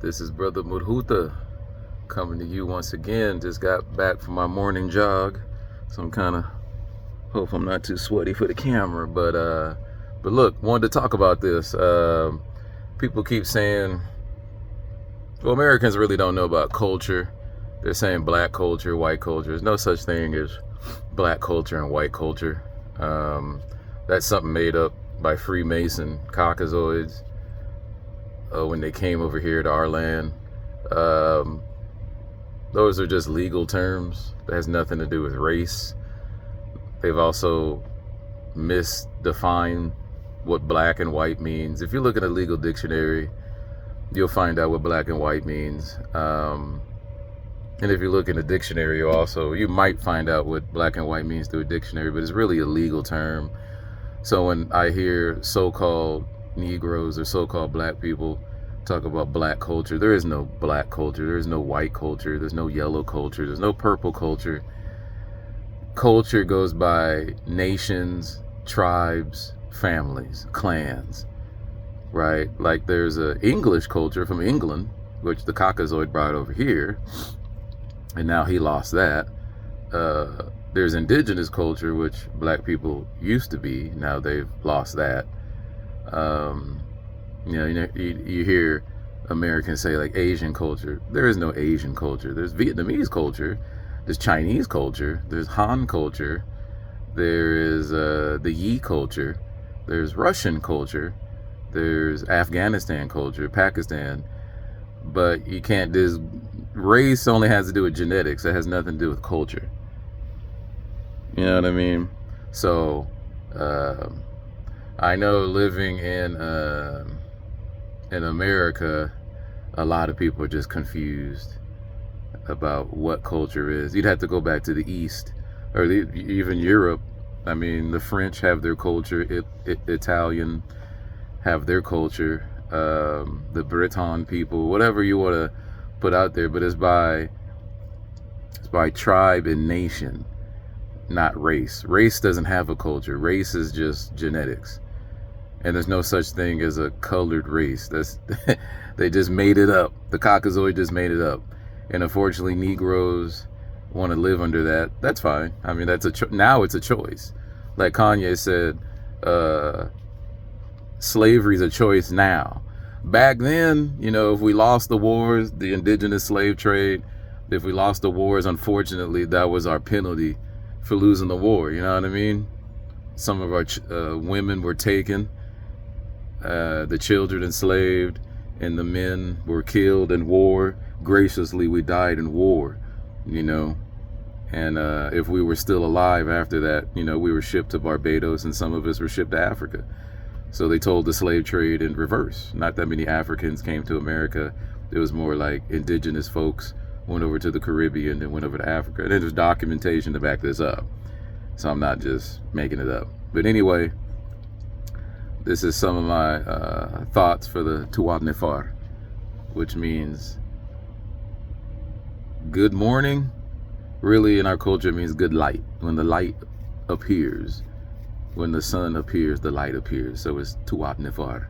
This is Brother Mudhuta coming to you once again. Just got back from my morning jog, so I'm kind of hope I'm not too sweaty for the camera. But look, wanted to talk about this. People keep saying, well, Americans really don't know about culture. They're saying black culture, white culture. There's no such thing as black culture and white culture. That's something made up by Freemason Caucasoids when they came over here to our land. Those are just legal terms. That has nothing to do with race. They've also misdefined what black and white means. If you look at a legal dictionary, you'll find out what black and white means. And if you look in the dictionary also, you might find out what black and white means through a dictionary, but it's really a legal term. So when I hear so-called Negroes or so-called black people talk about black culture, there is no black culture, there is no white culture, there's no yellow culture, there's no purple culture. Culture goes by nations, tribes, families, clans, right? Like there's a English culture from England, which the Caucasoid brought over here, and now he lost that. There's indigenous culture, which black people used to be. Now they've lost that. You hear Americans say like Asian culture. There is no Asian culture. There's Vietnamese culture. There's Chinese culture. There's Han culture. There is the Yi culture. There's Russian culture. There's Afghanistan culture, Pakistan. But you can't, this race only has to do with genetics. It has nothing to do with culture. You know what I mean? So, I know living in America, a lot of people are just confused about what culture is. You'd have to go back to the East, or even Europe. I mean, the French have their culture, Italian have their culture, the Breton people, whatever you want to put out there, but it's by tribe and nation, not race. Race doesn't have a culture. Race is just genetics. And there's no such thing as a colored race. That's they just made it up. The Caucasoid just made it up. And unfortunately, Negroes want to live under that. That's fine. I mean, now it's a choice. Like Kanye said, slavery's a choice now. Back then, if we lost the wars, the indigenous slave trade, if we lost the wars, unfortunately, that was our penalty for losing the war. You know what I mean? Some of our women were taken, the children enslaved, and the men were killed in war. Graciously, we died in war, and if we were still alive after that, we were shipped to Barbados, and some of us were shipped to Africa. So they told the slave trade in reverse. Not that many Africans came to America. It was more like indigenous folks went over to the Caribbean and went over to Africa. And there's documentation to back this up. So I'm not just making it up. But anyway, this is some of my thoughts for the Tuat Nefar, which means good morning. Really, in our culture, it means good light. When the light appears, when the sun appears, the light appears. So it's Tuat Nefar.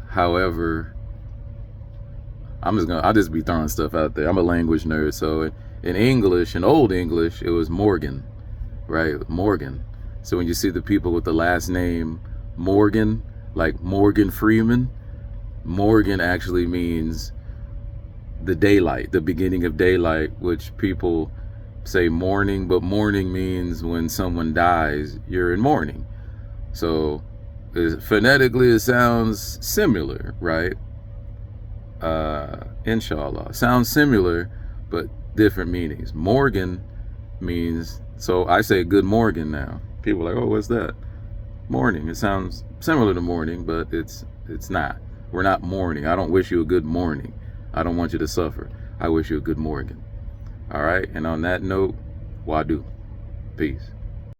However, I'll just be throwing stuff out there. I'm a language nerd. So in English, in Old English, it was Morgan, right? Morgan. So when you see the people with the last name Morgan, like Morgan Freeman, Morgan actually means the daylight, the beginning of daylight, which people say morning, but morning means when someone dies, you're in mourning. So phonetically, it sounds similar, right? Inshallah. Sounds similar, but different meanings. Morgan means, so I say good morning now. People are like, oh, what's that? Morning. It sounds similar to morning, but it's not. We're not mourning. I don't wish you a good morning. I don't want you to suffer. I wish you a good morning. All right. And on that note, Wadu. Peace.